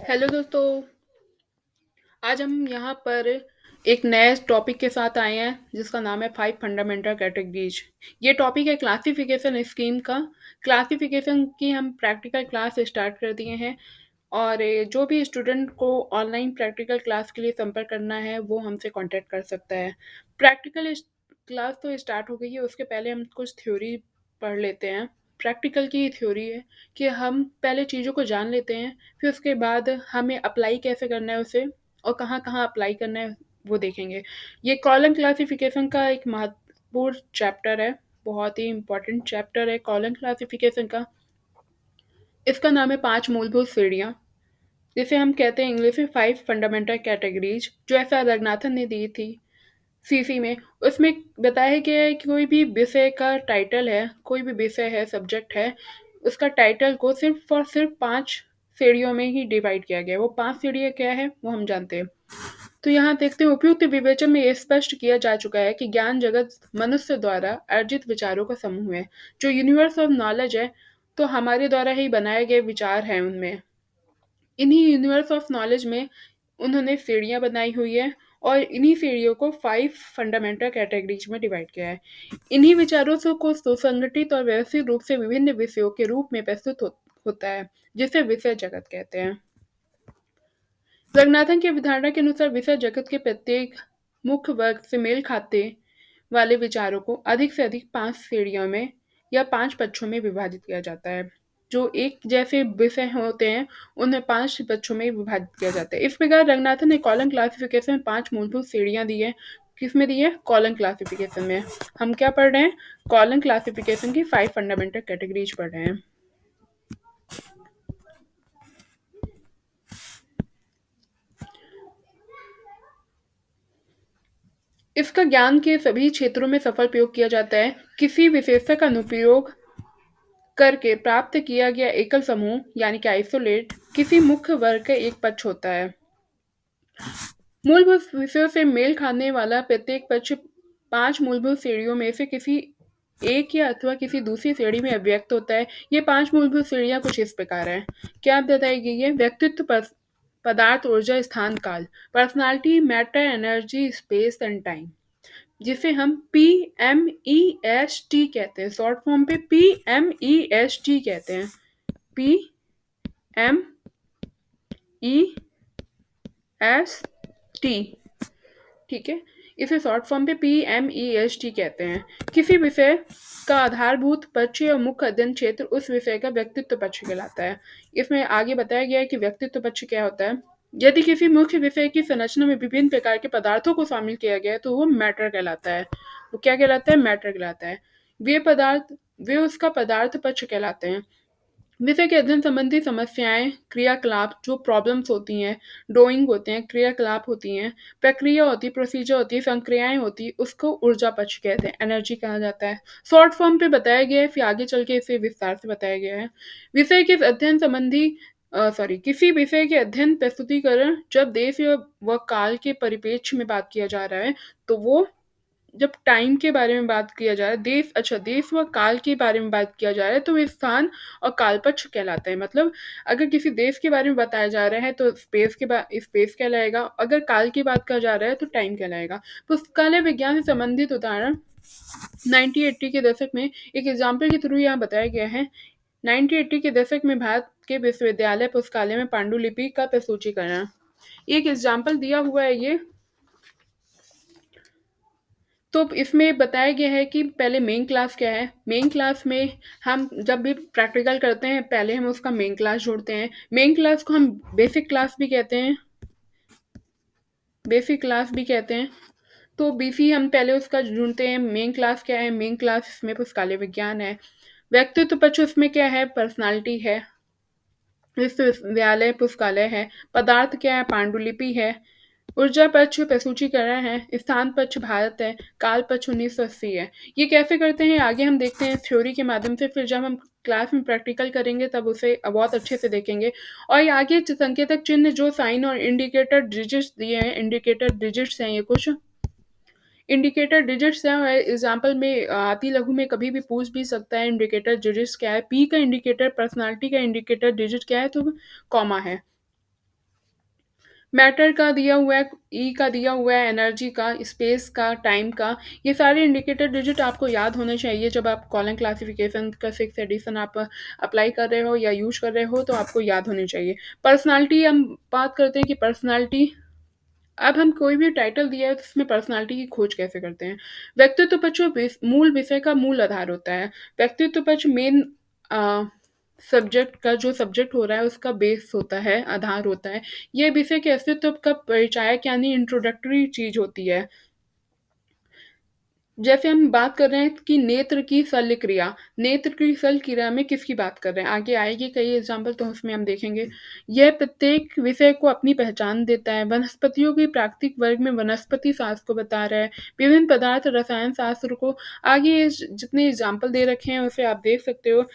Hello दोस्तों। आज हम यहाँ पर एक नए टॉपिक के साथ आए हैं जिसका नाम है 5 फंडामेंटल कैटेगरीज। ये टॉपिक है क्लासिफिकेशन स्कीम का। क्लासिफिकेशन की हम प्रैक्टिकल क्लास स्टार्ट कर दिए हैं और जो भी स्टूडेंट को ऑनलाइन प्रैक्टिकल क्लास के लिए संपर्क करना है वो हमसे कांटेक्ट कर सकता है। प्रैक्टिकल क्लास तो स्टार्ट हो गई है, उसके पहले हम कुछ थ्योरी पढ़ लेते हैं। प्रैक्टिकल की थ्योरी है कि हम पहले चीज़ों को जान लेते हैं, फिर उसके बाद हमें अप्लाई कैसे करना है उसे और कहाँ-कहाँ अप्लाई करना है वो देखेंगे। ये कॉलम क्लासिफिकेशन का एक महत्वपूर्ण चैप्टर है, बहुत ही इम्पोर्टेंट चैप्टर है कॉलम क्लासिफिकेशन का। इसका नाम है 5 मूलभूत श्रेणियाँ, जिसे हम कहते हैं इंग्लिश में 5 फंडामेंटल कैटेगरीज़, जो एस.आर. रंगनाथन ने दी थी सीसी में। उसमें बताया गया है कि कोई भी विषय का टाइटल है, कोई भी विषय है, सब्जेक्ट है, उसका टाइटल को सिर्फ़ और सिर्फ़ 5 श्रेणियों में ही डिवाइड किया गया है। वो 5 श्रेणियाँ क्या है, वो हम जानते हैं। तो यहाँ देखते हैं उपयुक्त विवेचन में ये स्पष्ट किया जा चुका है कि ज्ञान जगत मनुष्य द्वारा अर्जित विचारों का समूह है। जो यूनिवर्स ऑफ नॉलेज है, तो हमारे द्वारा ही बनाए गए विचार हैं उनमें। इन्हीं यूनिवर्स ऑफ नॉलेज में उन्होंने सीढ़ियाँ बनाई हुई है और इन्हीं सीढ़ियों को 5 फंडामेंटल कैटेगरीज में डिवाइड किया है। इन्हीं विचारों से को सुसंगठित और व्यवस्थित रूप से विभिन्न विषयों के रूप में प्रस्तुत होता है, जिसे विषय जगत कहते हैं। रंगनाथन की अवधारणा के अनुसार विषय जगत के प्रत्येक मुख्य वर्ग से मेल खाते वाले विचारों को अधिक से अधिक 5 श्रेणियों में या 5 पक्षों में विभाजित किया जाता है। जो एक जैसे विषय होते हैं, उन्हें 5 पक्षों में विभाजित किया जाता है। इस प्रकार रंगनाथन ने कॉलम क्लासिफिकेशन में 5 मूलभूत श्रेणियाँ दी हैं। किसमें दी है? कॉलम क्लासिफिकेशन में। हम क्या पढ़ रहे हैं? कॉलम क्लासिफिकेशन की 5 फंडामेंटल कैटेगरीज पढ़ रहे हैं। इसका ज्ञान के सभी क्षेत्रों में सफल प्रयोग किया जाता है। किसी विशेषता का अनुप्रयोग करके प्राप्त किया गया एकल समूह यानी कि आइसोलेट किसी मुख्य वर्ग का एक पक्ष होता है। मूलभूत विषयों से मेल खाने वाला प्रत्येक पक्ष 5 मूलभूत श्रेणियों में से किसी एक या अथवा किसी दूसरी श्रेणी में अभिव्यक्त होता है। ये 5 मूलभूत श्रेणियाँ कुछ इस प्रकार हैं। क्या बताई गई है? व्यक्तित्व, पदार्थ, ऊर्जा, स्थान, काल। Personality, matter, energy, space and time, जिसे हम PMEST कहते हैं। शॉर्ट फॉर्म पे PMEST कहते हैं। PMEST, ठीक है। इसे शॉर्ट फॉर्म पे PMEST कहते हैं। किसी विषय का आधारभूत पक्ष या मुख्य अध्ययन क्षेत्र उस विषय का व्यक्तित्व पक्ष कहलाता है। इसमें आगे बताया गया है कि व्यक्तित्व पक्ष क्या होता है। यदि किसी मुख्य विषय की संरचना में विभिन्न प्रकार के पदार्थों को शामिल किया गया है तो वो मैटर कहलाता है। वो क्या कहलाता है? मैटर कहलाता है। वे पदार्थ वे उसका पदार्थ पक्ष कहलाते हैं। विषय के अध्ययन संबंधी समस्याएं, क्रियाकलाप, जो प्रॉब्लम्स होती हैं, डूइंग होते हैं, क्रियाकलाप होती हैं, प्रक्रिया होती है, प्रोसीजर होती है, संक्रियाएं होती है, उसको ऊर्जा पक्ष कहते हैं, एनर्जी कहा जाता है। शॉर्ट फॉर्म पे बताया गया है, फिर आगे चल के इसे विस्तार से बताया गया है। विषय के अध्ययन संबंधी किसी विषय के अध्ययन प्रस्तुतिकरण जब देश या व काल के परिप्रेक्ष्य में बात किया जा रहा है, तो वो जब टाइम के बारे में बात किया जा रहा है, देश व काल के बारे में बात किया जा रहा है, तो वो स्थान और कालपक्ष कहलाता है। मतलब अगर किसी देश के बारे में बताया जा रहा है तो स्पेस कहलाएगा, अगर काल की बात करा जा रहा है तो टाइम कहलाएगा। पुस्तकालय विज्ञान से संबंधित उदाहरण 1980 के दशक में एक एग्जाम्पल के थ्रू यहाँ बताया गया है। 1980 के दशक में भारत के विश्वविद्यालय पुस्तकालय में पांडुलिपि का प्रसूचीकरण, एक एग्जाम्पल दिया हुआ है ये। तो इसमें बताया गया है कि पहले मेन क्लास क्या है। मेन क्लास में हम जब भी प्रैक्टिकल करते हैं, पहले हम उसका मेन क्लास जोड़ते हैं। मेन क्लास को हम बेसिक क्लास भी कहते हैं, बेसिक क्लास भी कहते हैं। तो बीसी हम पहले उसका ढूंढते हैं। मेन क्लास क्या है? मेन क्लास इसमें पुस्तकालय विज्ञान है। व्यक्तित्व पक्ष उसमें क्या है? पर्सनालिटी है। विश्वविद्यालय पुस्तकालय है। पदार्थ क्या है? पांडुलिपि है। ऊर्जा पक्ष प्रसूचीकरण है। स्थान पक्ष भारत है। काल पक्ष 1980 है। ये कैसे करते हैं आगे हम देखते हैं थ्योरी के माध्यम से, फिर जब हम क्लास में प्रैक्टिकल करेंगे तब उसे बहुत अच्छे से देखेंगे। और ये आगे संकेतक चिन्ह जो साइन और इंडिकेटर डिजिट्स दिए हैं, इंडिकेटर डिजिट्स हैं ये कुछ। इंडिकेटर डिजिट्स हैं, एग्जाम्पल में आती लघु में कभी भी पूछ भी सकता है इंडिकेटर डिजिट्स क्या है। पी का इंडिकेटर, पर्सनालिटी का इंडिकेटर डिजिट क्या है? तो कॉमा है। मैटर का दिया हुआ है, ई का दिया हुआ है, एनर्जी का, स्पेस का, टाइम का, ये सारे इंडिकेटर डिजिट आपको याद होने चाहिए जब आप कॉलम क्लासिफिकेशन का 6th एडिशन आप अप्लाई कर रहे हो या यूज़ कर रहे हो, तो आपको याद होनी चाहिए। पर्सनैलिटी हम बात करते हैं कि पर्सनैलिटी, अब हम कोई भी टाइटल दिया है तो उसमें पर्सनैलिटी की खोज कैसे करते हैं? व्यक्तित्व पक्ष मूल विषय का मूल आधार होता है। व्यक्तित्व पक्ष मेन अ, सब्जेक्ट का जो सब्जेक्ट हो रहा है उसका बेस होता है, आधार होता है। ये विषय के अस्तित्व का परिचायक यानी इंट्रोडक्टरी चीज़ होती है। जैसे हम बात कर रहे हैं कि नेत्र की शल्य क्रिया, नेत्र की शल्य क्रिया में किसकी बात कर रहे हैं? आगे आएगी कई एग्ज़ाम्पल तो उसमें हम देखेंगे। यह प्रत्येक विषय को अपनी पहचान देता है। वनस्पतियों की प्राकृतिक वर्ग में वनस्पति शास्त्र को बता रहा है। विभिन्न पदार्थ रसायन शास्त्र को आगे ये जितने एग्ज़ाम्पल दे रखे हैं उसे आप देख सकते हो।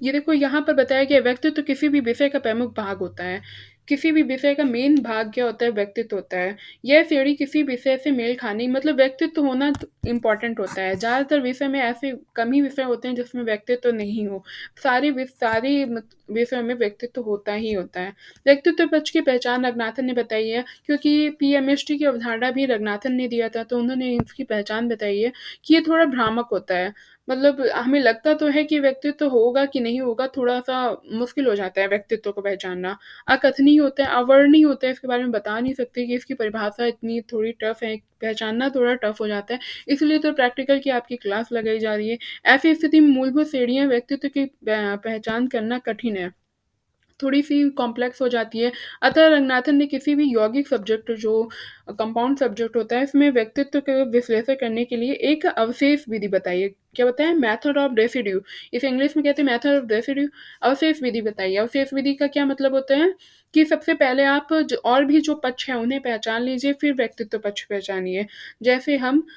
ये देखो यहाँ पर बताया गया व्यक्तित्व किसी भी विषय का प्रमुख भाग होता है। किसी भी विषय का मेन भाग क्या होता है? व्यक्तित्व होता है। यह श्रेणी किसी विषय से मेल खानी मतलब व्यक्तित्व होना इम्पोर्टेंट होता है। ज़्यादातर विषय में ऐसे कम ही विषय होते हैं जिसमें व्यक्तित्व नहीं हो। सारी विषयों में व्यक्तित्व होता ही होता है। व्यक्तित्व पक्ष की पहचान रंगनाथन ने बताई है, क्योंकि पीएमएसटी की अवधारणा भी रंगनाथन ने दिया था, तो उन्होंने इसकी पहचान बताई है कि ये थोड़ा भ्रामक होता है। मतलब हमें लगता तो है कि व्यक्तित्व होगा कि नहीं होगा, थोड़ा-सा मुश्किल हो जाता है व्यक्तित्व को पहचानना। अकथनीय होता है, अवर्णनीय होता है, इसके बारे में बता नहीं सकते कि इसकी परिभाषा इतनी थोड़ी टफ़ है, पहचानना थोड़ा टफ़ हो जाता है। इसलिए तो प्रैक्टिकल की आपकी क्लास लगाई जा रही है। ऐसी स्थिति में मूलभूत श्रेणियाँ व्यक्तित्व की पहचान करना कठिन है। थोड़ी-सी कॉम्प्लेक्स हो जाती है। अतः रंगनाथन ने किसी भी यौगिक सब्जेक्ट जो कंपाउंड सब्जेक्ट होता है, इसमें व्यक्तित्व के विश्लेषण करने के लिए एक अवशेष विधि बताई है। क्या बताया? Method of residue. इसे इंग्लिश में कहते हैं मेथड ऑफ रेसिड्यू। अवशेष विधि बताइए। अवशेष विधि का क्या मतलब होता है कि सबसे पहले आप ज और भी जो पक्ष हैं, उन्हें पहचान लीजिए, फिर व्यक्तित्व पक्ष पहचानिए। जैसे हम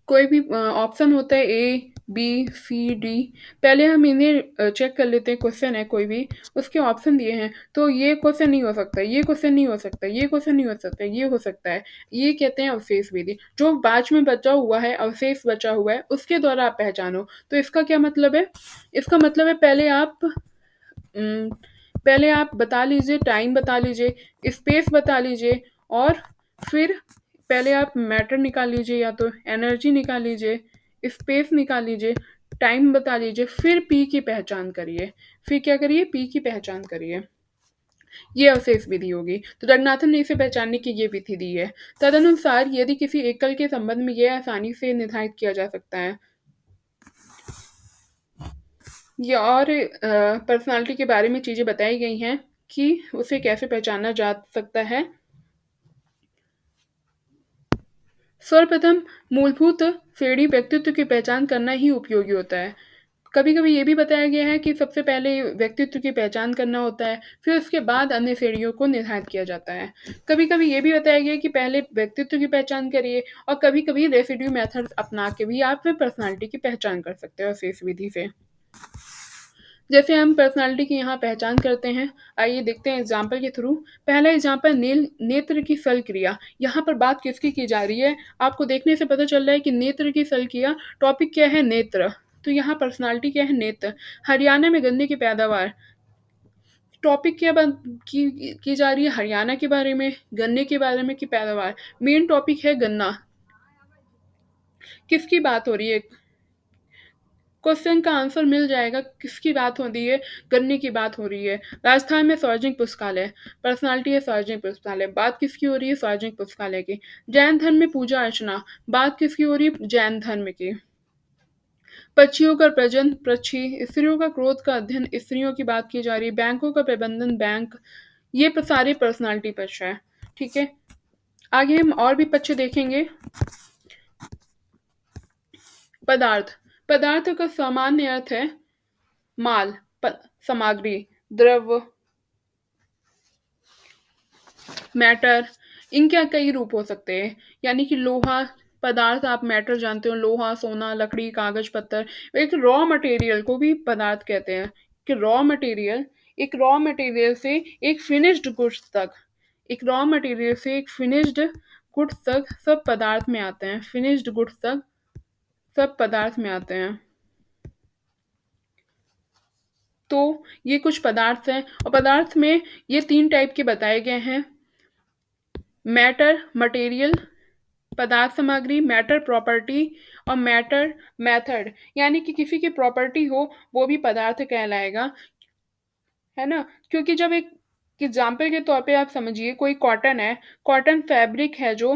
कोई भी ऑप्शन होता है ए, बी, सी, डी, पहले हम इन्हें चेक कर लेते हैं, क्वेश्चन है कोई भी, उसके ऑप्शन दिए हैं, तो ये क्वेश्चन नहीं हो सकता, ये क्वेश्चन नहीं हो सकता, ये क्वेश्चन नहीं हो सकता, ये हो सकता है। ये कहते हैं अवशेष विधि। जो बाद में बचा हुआ है, अवशेष बचा हुआ है, उसके द्वारा आप पहचानो। तो इसका क्या मतलब है? इसका मतलब है उम, पहले आप बता लीजिए, टाइम बता लीजिए, स्पेस बता लीजिए और फिर पहले आप मैटर निकाल लीजिए या तो एनर्जी निकाल लीजिए, स्पेस निकाल लीजिए, टाइम बता लीजिए, फिर पी की पहचान करिए। फिर क्या करिए? पी की पहचान करिए। ये अवशेष विधि होगी। तो रंगनाथन ने इसे पहचानने की ये विधि दी है। तदनुसार यदि किसी एकल के संबंध में यह आसानी से निर्धारित किया जा सकता है। ये और पर्सनैलिटी के बारे में चीज़ें बताई गई हैं कि उसे कैसे पहचाना जा सकता है। सर्वप्रथम मूलभूत श्रेणी व्यक्तित्व की पहचान करना ही उपयोगी होता है। कभी-कभी ये भी बताया गया है कि सबसे पहले व्यक्तित्व की पहचान करना होता है, फिर उसके बाद अन्य श्रेणियों को निर्धारित किया जाता है। कभी-कभी ये भी बताया गया है कि पहले व्यक्तित्व की पहचान करिए और कभी-कभी रेसिड्यू मेथड अपना के भी आप पर्सनैलिटी की पहचान कर सकते हो शेष विधि से। जैसे हम पर्सनैलिटी की यहाँ पहचान करते हैं, आइए देखते हैं एग्ज़ाम्पल के थ्रू। पहला एग्ज़ाम्पल नेत्र की शल्य क्रिया। यहाँ पर बात किसकी की जा रही है? आपको देखने से पता चल रहा है कि नेत्र की शल्य क्रिया, टॉपिक क्या है? नेत्र। तो यहाँ पर्सनैलिटी क्या है? नेत्र। हरियाणा में गन्ने की पैदावार, टॉपिक क्या की जा रही है? हरियाणा के बारे में, गन्ने के बारे में की पैदावार। मेन टॉपिक है गन्ना। किसकी बात हो रही है? क्वेश्चन का आंसर मिल जाएगा, किसकी बात हो रही है? गन्ने की बात हो रही है। राजस्थान में सार्वजनिक पुस्तकालय, पर्सनालिटी है सार्वजनिक पुस्तकालय, बात किसकी हो रही है? सार्वजनिक पुस्तकालय की। जैन धर्म में पूजा अर्चना, बात किसकी हो रही है? जैन धर्म की। पक्षियों का प्रजनन, पक्षी, स्त्रियों का क्रोध का अध्ययन, स्त्रियों की बात की जा रही है। बैंकों का प्रबंधन, बैंक, ये सारे पर्सनालिटी पक्ष है। ठीक है, आगे हम और भी पक्ष देखेंगे। पदार्थ, पदार्थ का सामान्य अर्थ है माल, सामग्री, द्रव्य, मैटर, इनके कई रूप हो सकते हैं। यानी कि लोहा पदार्थ, आप मैटर जानते हो, लोहा, सोना, लकड़ी, कागज, पत्थर। एक रॉ मटेरियल को भी पदार्थ कहते हैं कि रॉ मटेरियल, एक रॉ मटेरियल से एक फिनिश्ड गुड्स तक, एक रॉ मटेरियल से एक फिनिश्ड गुड्स तक सब पदार्थ में आते हैं। फिनिश्ड गुड्स तक सब पदार्थ में आते हैं। तो ये कुछ पदार्थ हैं और पदार्थ में ये 3 टाइप के बताए गए हैं। मैटर मटेरियल पदार्थ सामग्री, मैटर प्रॉपर्टी और मैटर मेथड, यानी कि किसी की प्रॉपर्टी हो वो भी पदार्थ कहलाएगा, है ना? क्योंकि जब एक एग्जाम्पल के तौर पे आप समझिए कोई कॉटन है, कॉटन फैब्रिक है जो,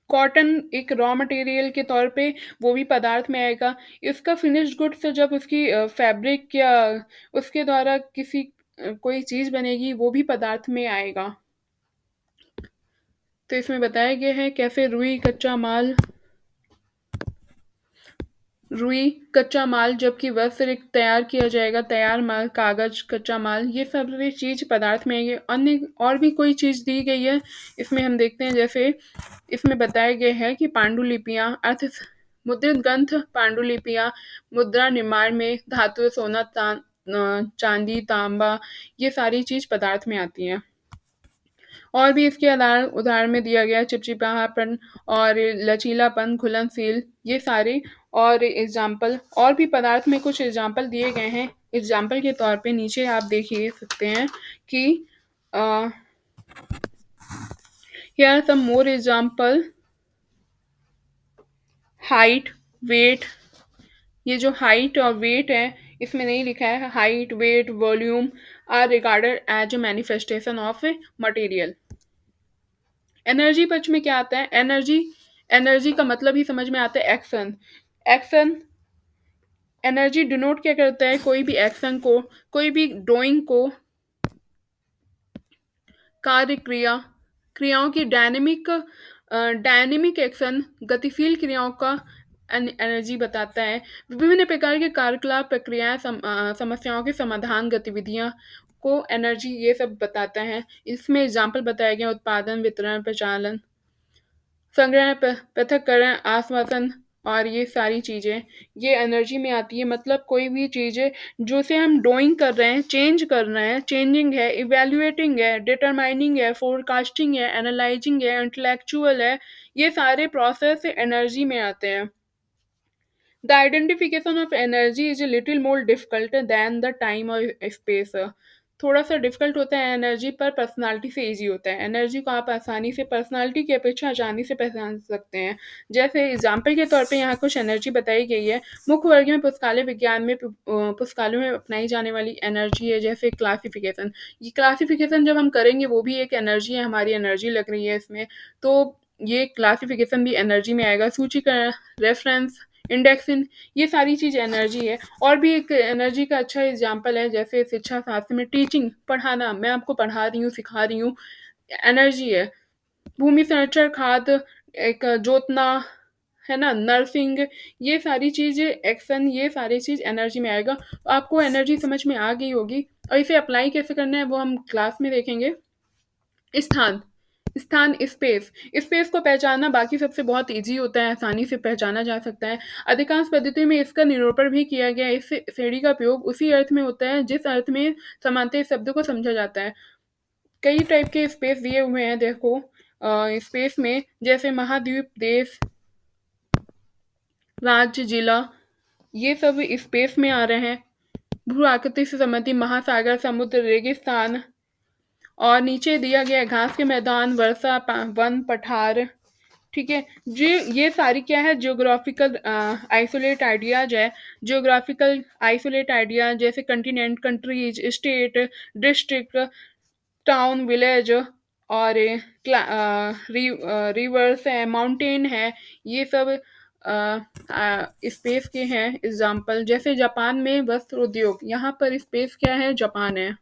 कॉटन एक रॉ मटेरियल के तौर पे वो भी पदार्थ में आएगा। इसका फिनिश्ड गुड्स जब उसकी फैब्रिक या उसके द्वारा किसी कोई चीज़ बनेगी वो भी पदार्थ में आएगा। तो इसमें बताया गया है कैसे रुई कच्चा माल, जबकि वस्त्र एक तैयार किया जाएगा, तैयार माल कागज कच्चा माल, ये सब भी चीज़ पदार्थ में आएंगे। अन्य और भी कोई चीज़ दी गई है इसमें, हम देखते हैं। जैसे इसमें बताया गया है कि पांडुलिपियाँ अर्थ मुद्रित ग्रंथ पांडुलिपियाँ मुद्रा निर्माण में धातु सोना चांदी तांबा ये सारी चीज़ पदार्थ में आती हैं। और भी इसके उदाहरण में दिया गया है चिपचिपाहट और लचीलापन, घुलनशील, ये सारे और एग्जाम्पल और भी पदार्थ में कुछ एग्जाम्पल दिए गए हैं। एग्जाम्पल के तौर पे नीचे आप देखिए सकते हैं कि here are some more example। Height, weight, ये जो हाइट और वेट है इसमें नहीं लिखा है। Height, weight, volume are regarded as a manifestation of material. Energy पक्ष में क्या आता है? एनर्जी, एनर्जी का मतलब ही समझ में आता है एक्शन। एक्शन, एनर्जी डिनोट क्या करता है? कोई भी एक्शन को, कोई भी ड्राइंग को, कार्य क्रिया, क्रियाओं की डायनेमिक एक्शन, गतिशील क्रियाओं का एनर्जी बताता है। विभिन्न प्रकार के कार्यकलाप प्रक्रियाएं समस्याओं के समाधान गतिविधियां को एनर्जी ये सब बताता है। इसमें एग्जाम्पल बताए गए उत्पादन, वितरण, प्रचालन, संग्रहण, पृथक्करण, आश्वासन और ये सारी चीज़ें ये एनर्जी में आती है। मतलब कोई भी चीज़ें जो से हम डूइंग कर रहे हैं, चेंज कर रहे हैं, चेंजिंग है, इवैल्यूएटिंग है, डिटरमाइनिंग है, फोरकास्टिंग है, एनालाइजिंग है, इंटेलेक्चुअल है, ये सारे प्रोसेस एनर्जी में आते हैं। The identification of energy is a little more difficult than the time or space। थोड़ा सा डिफिकल्ट होता है एनर्जी, पर पर्सनालिटी से इजी होता है। एनर्जी को आप आसानी से पर्सनालिटी की अपेक्षा आसानी से पहचान सकते हैं। जैसे एग्जाम्पल के तौर पे यहाँ कुछ एनर्जी बताई गई है। मुख्य वर्ग में पुस्तकालय विज्ञान में पुस्तकालयों में अपनाई जाने वाली एनर्जी है, जैसे क्लासिफिकेशन। ये क्लासिफिकेशन जब हम करेंगे वो भी एक एनर्जी है, हमारी एनर्जी लग रही है इसमें, तो ये क्लासिफिकेशन भी एनर्जी में आएगा। सूचीकरण, रेफरेंस, इंडेक्सिंग, ये सारी चीज़ एनर्जी है। और भी एक एनर्जी का अच्छा एग्जाम्पल है, जैसे शिक्षा शास्त्र में टीचिंग, पढ़ाना, मैं आपको पढ़ा रही हूँ, सिखा रही हूँ, एनर्जी है। भूमि संरक्षण, खाद, एक जोतना, है ना, नर्सिंग, ये सारी चीज़ें एक्शन, ये सारी चीज़ एनर्जी में आएगा। आपको एनर्जी समझ में आ गई होगी और इसे अप्लाई कैसे करना है वो हम क्लास में देखेंगे। स्थान, स्थान स्पेस, स्पेस को पहचानना बाकी सबसे बहुत इजी होता है, आसानी से पहचाना जा सकता है। अधिकांश पद्धतियों में इसका निरूपण भी किया गया है। इस श्रेणी का उपयोग उसी अर्थ में होता है जिस अर्थ में समानते शब्द को समझा जाता है। कई टाइप के स्पेस दिए हुए हैं, देखो स्पेस में, जैसे महाद्वीप, देश, राज्य, जिला, ये सब स्पेस में आ रहे हैं। भू आकृति से संबंधित महासागर, समुद्र, रेगिस्तान, और नीचे दिया गया है घास के मैदान, वर्षा, वन, पठार, ठीक है जी। ये सारी क्या है? जियोग्राफिकल आइसोलेट आइडियाज है। जियोग्राफिकल आइसोलेट आइडियाज जैसे continent, countries, state, district, town, village, और रिवर्स है, माउंटेन है, ये सब स्पेस के हैं एग्जाम्पल। जैसे जापान में वस्त्र उद्योग, यहाँ पर स्पेस क्या है? जापान है।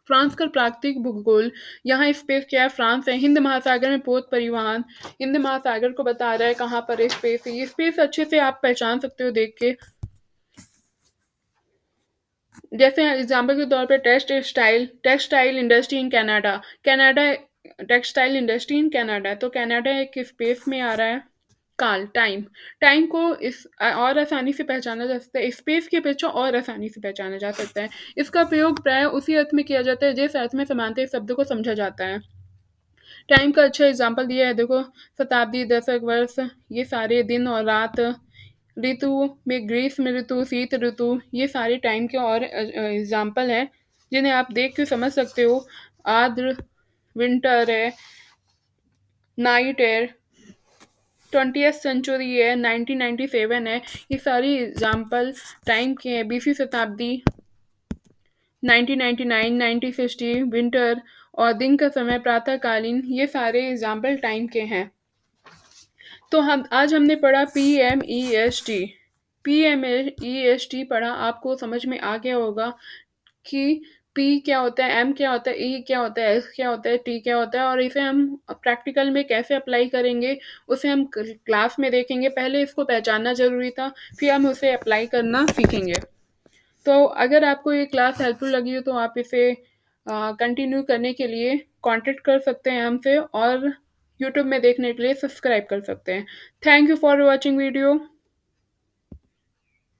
फ्रांस का प्राकृतिक भूगोल, यहाँ स्पेस क्या है? फ्रांस है। हिंद महासागर में पोत परिवहन, हिंद महासागर को बता रहा है कहाँ पर स्पेस है। ये स्पेस अच्छे से आप पहचान सकते हो देख के। जैसे एग्जाम्पल के तौर पे textile industry in Canada, Canada textile industry in Canada, तो कनाडा एक स्पेस में आ रहा है। काल, टाइम, टाइम को इस और आसानी से पहचाना जा सकता है, स्पेस की अपेक्षा और आसानी से पहचाना जा सकता है। इसका प्रयोग प्राय उसी अर्थ में किया जाता है जिस अर्थ में समानते शब्द को समझा जाता है। टाइम का अच्छा एग्जाम्पल दिया है, देखो शताब्दी, दशक, वर्ष, ये सारे दिन और रात, ऋतु में ग्रीष्म ऋतु, शीत ऋतु, ये सारे टाइम के और एग्ज़ाम्पल हैं, जिन्हें आप देख के समझ सकते हो। आर्द्र विंटर है, नाइट है, 20th सेंचुरी है, 1997 है, ये सारी एग्ज़ाम्पल टाइम के हैं। 20वीं शताब्दी, 1999, 1960, विंटर और दिन का समय प्रातःकालीन, ये सारे एग्ज़ाम्पल टाइम के हैं। तो हम आज हमने पढ़ा पीएमईएसटी। पीएमईएसटी पढ़ा, आपको समझ में आ गया होगा कि पी क्या होता है, एम क्या होता है, ई क्या होता है, एस क्या होता है, टी क्या होता है और इसे हम प्रैक्टिकल में कैसे अप्लाई करेंगे, उसे हम क्लास में देखेंगे। पहले इसको पहचानना ज़रूरी था, फिर हम उसे अप्लाई करना सीखेंगे। तो अगर आपको ये क्लास हेल्पफुल लगी हो तो आप इसे कंटिन्यू करने के लिए कांटेक्ट कर सकते हैं हमसे और यूट्यूब में देखने के लिए सब्सक्राइब कर सकते हैं। Thank you for watching video.